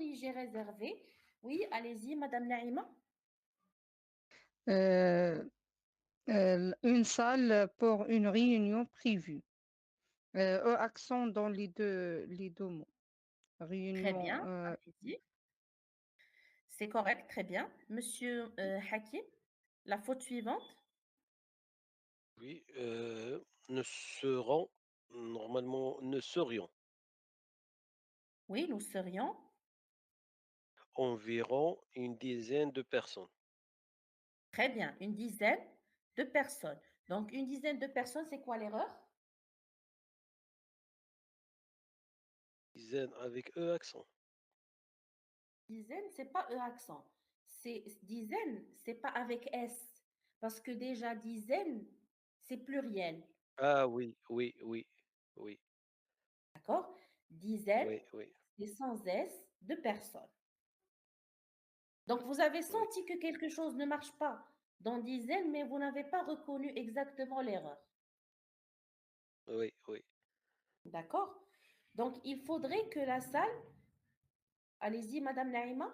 corriger, réserver. Oui, allez-y, Madame Naïma. Euh, une salle pour une réunion prévue. Accent dans les deux mots. Très Réunion. bien, allez-y. C'est correct, très bien. Monsieur Hakim, la faute suivante. Oui, ne seront, normalement, ne serions Oui, nous serions. environ une dizaine de personnes. Très bien, une dizaine de personnes. Donc, une dizaine de personnes, c'est quoi l'erreur? Dizaine avec E accent. Dizaine, c'est pas E accent. C'est dizaine, c'est pas avec S. Parce que déjà, dizaine, c'est pluriel. Ah oui, oui, oui, oui, D'accord? Dizaine, oui, oui, c'est sans S de personnes. Donc, vous avez oui, senti que quelque chose ne marche pas dans dizaine, mais vous n'avez pas reconnu exactement l'erreur. oui, oui. D'accord? Donc, il faudrait que la salle, allez-y, Madame Naïma.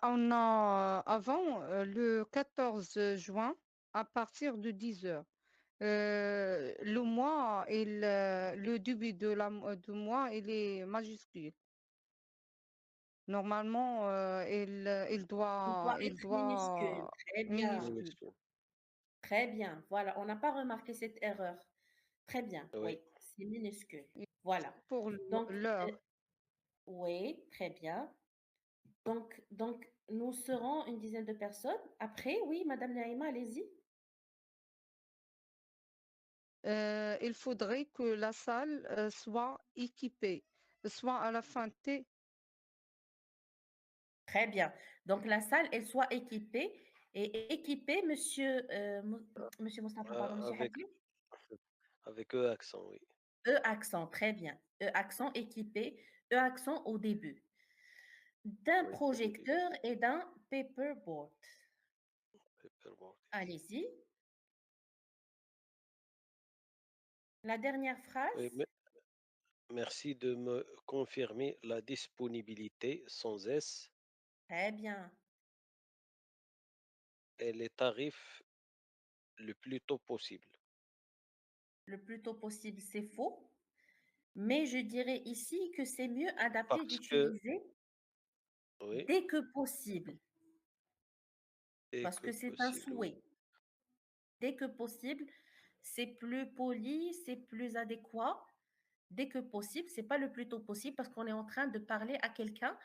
On a avant le 14 juin à partir de 10 heures. Le mois, le début du mois, il est majuscule. Normalement, Il doit il être minuscule. doit Très bien. minuscule. Minuscule. Très bien. Voilà, on n'a pas remarqué cette erreur. Très bien. Oui. Oui, c'est minuscule. Et Voilà. pour Donc, l'heure, oui, très bien. Donc, nous serons une dizaine de personnes. Après, oui, Madame Naïma, allez-y. il faudrait que la salle soit équipée, soit à la fin T. Très bien. Donc, la salle, elle soit équipée. Et équipée, monsieur Moustapha, pardon, monsieur Avec, Hakim. avec E accent, oui. E accent, très bien. E accent équipé. E accent au début. D'un Oui, au début. projecteur et d'un paperboard. Paperboard, yes. Allez-y. La dernière Oui, phrase. merci de me confirmer la disponibilité sans S Très bien. et les tarifs le plus tôt possible. Le plus tôt possible, c'est faux. Mais je dirais ici que c'est mieux adapté Parce que, d'utiliser oui, dès que possible, dès parce que que c'est un possible, oui. souhait. Dès que possible, c'est plus poli, c'est plus adéquat. Dès que possible, c'est pas le plus tôt possible parce qu'on est en train de parler à quelqu'un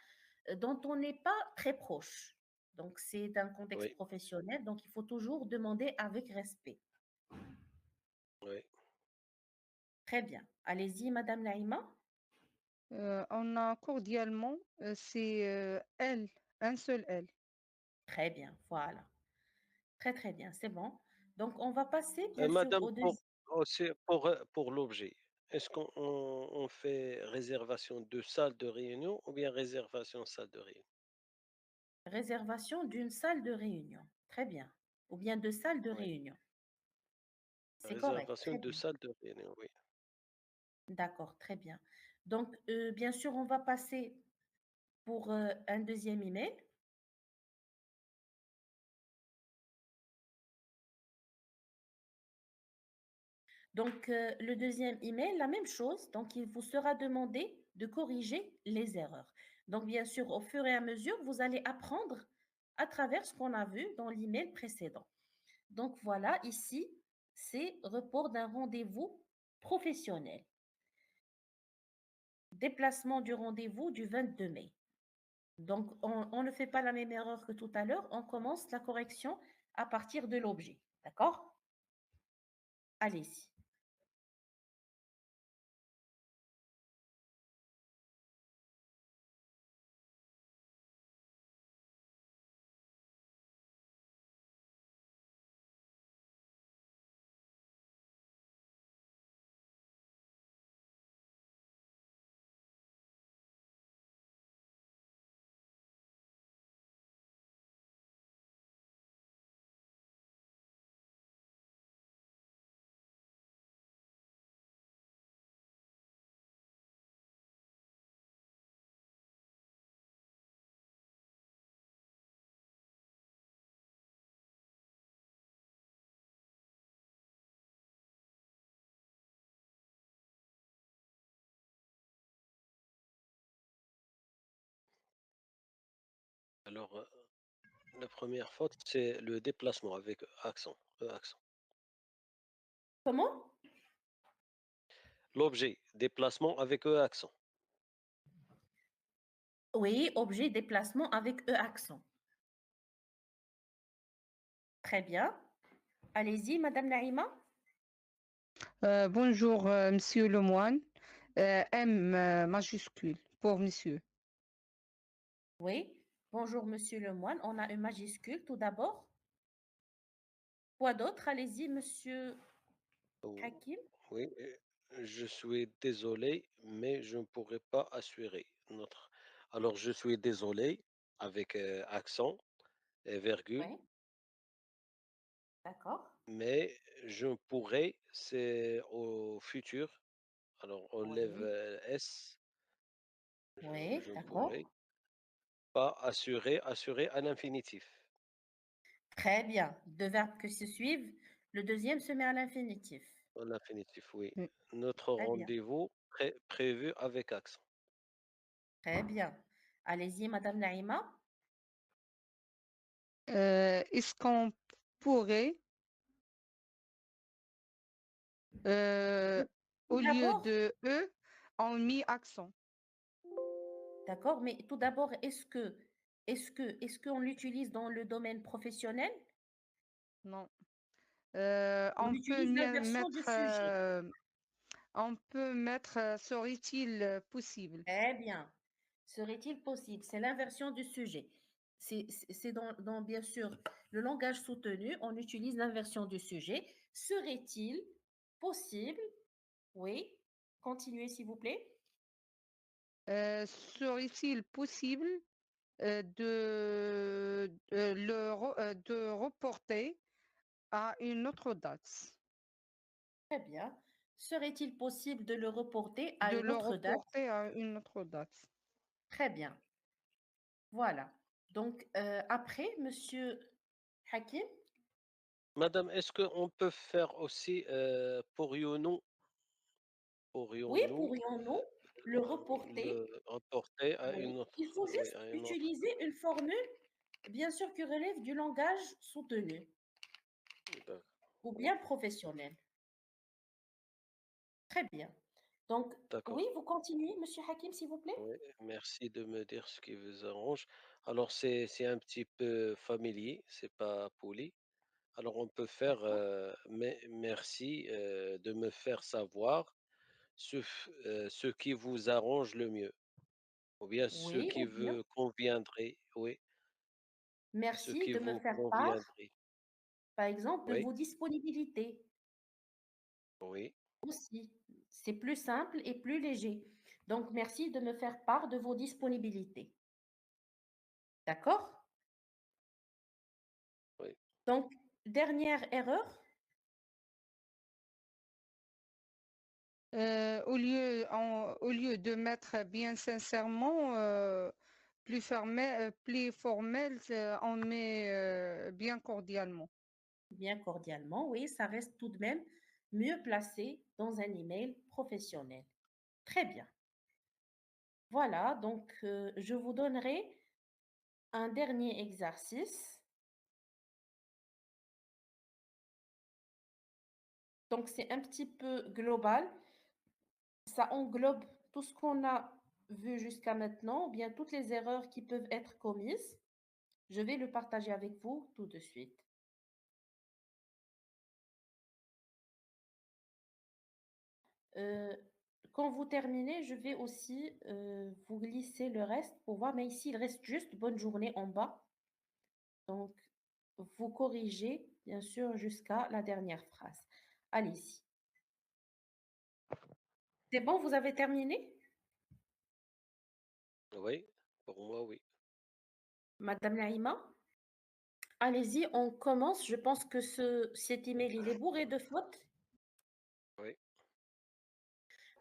dont on n'est pas très proche. Donc, c'est un contexte Oui, professionnel, donc il faut toujours demander avec respect. oui. Très bien. Allez-y, Madame Naïma. On a cordialement, c'est L, un seul L. Très bien, voilà. Très, très bien, c'est bon. Donc, on va passer, bien sûr, Madame, au deuxième. pour l'objet, est-ce qu'on fait réservation de salle de réunion ou bien réservation salle de réunion? Réservation d'une salle de réunion. Très bien. Ou bien de salle de Oui. réunion. C'est correct. Réservation Très de bien. salle de réunion, oui. D'accord, très bien. Donc, bien sûr, on va passer pour un deuxième email. Donc, le deuxième email, la même chose. Donc, il vous sera demandé de corriger les erreurs. Donc, bien sûr, au fur et à mesure, vous allez apprendre à travers ce qu'on a vu dans l'email précédent. Donc, voilà, ici, c'est report d'un rendez-vous professionnel. Déplacement du rendez-vous du 22 mai. Donc, on ne fait pas la même erreur que tout à l'heure. On commence la correction à partir de l'objet. D'accord? Allez-y. Alors, la première faute, c'est le déplacement avec accent, accent. Comment? L'objet, déplacement avec accent. Oui, objet déplacement avec E accent. Très bien. Allez-y, Madame Naïma. Bonjour, Monsieur Lemoine. M majuscule pour monsieur. Oui. Bonjour, Monsieur Lemoine. On a une majuscule tout d'abord. Quoi d'autre? Allez-y, Monsieur Oh, Hakim. oui, je suis désolé, mais je ne pourrais pas assurer notre. Alors, je suis désolé avec accent et virgule, Oui, d'accord. mais je pourrais, c'est au futur. Alors, on lève Oui, S, oui, je ne d'accord. pourrais pas assurer, assurer à l'infinitif. Très bien. Deux verbes que se suivent. Le deuxième se met à l'infinitif. À l'infinitif, oui. Mm. Notre Très bien. rendez-vous prévu avec accent. Très bien. Allez-y, Madame Naïma. Est-ce qu'on pourrait, euh, Tout au lieu d'abord, de E, on mis accent? d'accord, mais tout d'abord, est-ce qu'on l'utilise dans le domaine professionnel? Non. On utilise l'inversion du sujet. On peut mettre, serait-il possible? Très bien. Serait-il possible? C'est l'inversion du sujet. C'est dans, bien sûr, le langage soutenu, on utilise l'inversion du sujet. Serait-il possible? Oui. Continuez, s'il vous plaît. Serait-il possible de reporter à une autre date? Très bien. Serait-il possible de le reporter à De une le autre date? reporter à une autre date. Très bien. Voilà. Donc, après, Monsieur Hakim, Madame, est-ce qu'on peut faire aussi oui, pourrions-nous pourrions-nous le reporter? le reporter à Oui. une autre, Il faut oui, juste à une autre utiliser une formule, bien sûr, qui relève du langage soutenu date. ou bien professionnel. Très bien. Donc, D'accord. oui, vous continuez, Monsieur Hakim, s'il vous plaît? Oui, merci de me dire ce qui vous arrange. Alors, c'est un petit peu familier, c'est pas poli. Alors, on peut faire D'accord. merci de me faire savoir ce qui vous arrange le mieux, ou bien ce Oui, qui ou bien, vous conviendrait, oui, ce merci qui de me vous faire part, conviendrait. par exemple, de Oui, vos disponibilités oui, aussi. C'est plus simple et plus léger. Donc, merci de me faire part de vos disponibilités. D'accord? oui. Donc, dernière erreur. Au lieu de mettre bien sincèrement, plus formel, on met bien cordialement. Bien cordialement, oui, ça reste tout de même mieux placé dans un email professionnel. Très bien. Voilà, donc je vous donnerai un dernier exercice. Donc c'est un petit peu global. Ça englobe tout ce qu'on a vu jusqu'à maintenant, ou bien toutes les erreurs qui peuvent être commises. Je vais le partager avec vous tout de suite. Euh, Quand vous terminez, je vais aussi vous glisser le reste pour voir. Mais ici, il reste juste bonne journée en bas. Donc, vous corrigez, bien sûr, jusqu'à la dernière phrase. Allez-y. C'est bon, vous avez terminé? Oui, pour moi, oui. Madame Naïma? Allez-y, on commence. Je pense que cet email, il est bourré de fautes. Oui.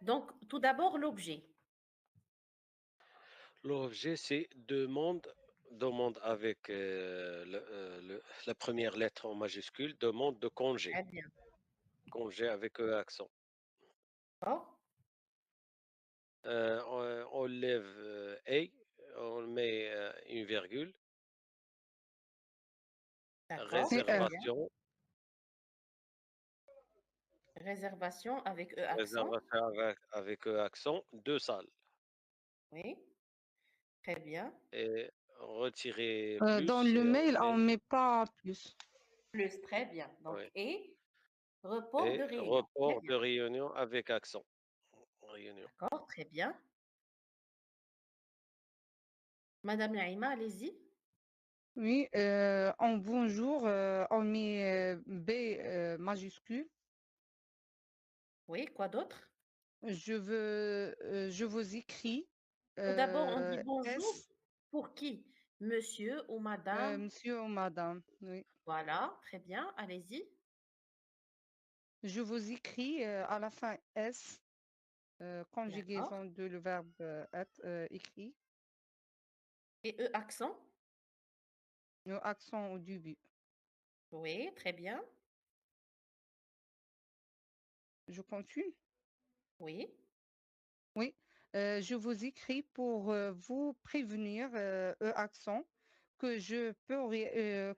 Donc, tout d'abord, l'objet. L'objet, c'est demande, demande avec la première lettre en majuscule, demande de congé, Très bien. congé avec accent. D'accord. On lève A, on met une virgule, D'accord, très CR. bien. réservation, Réservation avec E accent. réservation avec accent, 2 salles Oui, très bien. et retirer Dans plus, le mail, on mais ne met pas plus. Plus, très bien. Donc, oui et report de et réunion. Très report bien. de réunion avec accent, réunion. D'accord, très bien. Madame Naïma, allez-y. Oui, en bonjour, on met B majuscule. Oui, quoi d'autre? Je vous écris Tout d'abord, on dit bonjour S, pour qui? Monsieur ou madame? monsieur ou madame. Oui. Voilà, très bien, allez-y. Je vous écris à la fin S, D'accord. conjugaison de le verbe être, écrit, Et E accent? le accent au début. Oui, très bien. Je continue. Oui, Oui, je vous écris pour vous prévenir, accent, que je pourrai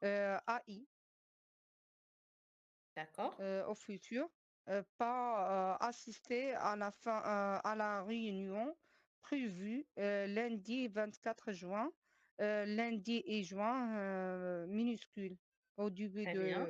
AI d'accord, au futur, pas assister à à la réunion prévue lundi 24 juin, lundi et juin minuscule au début très bien.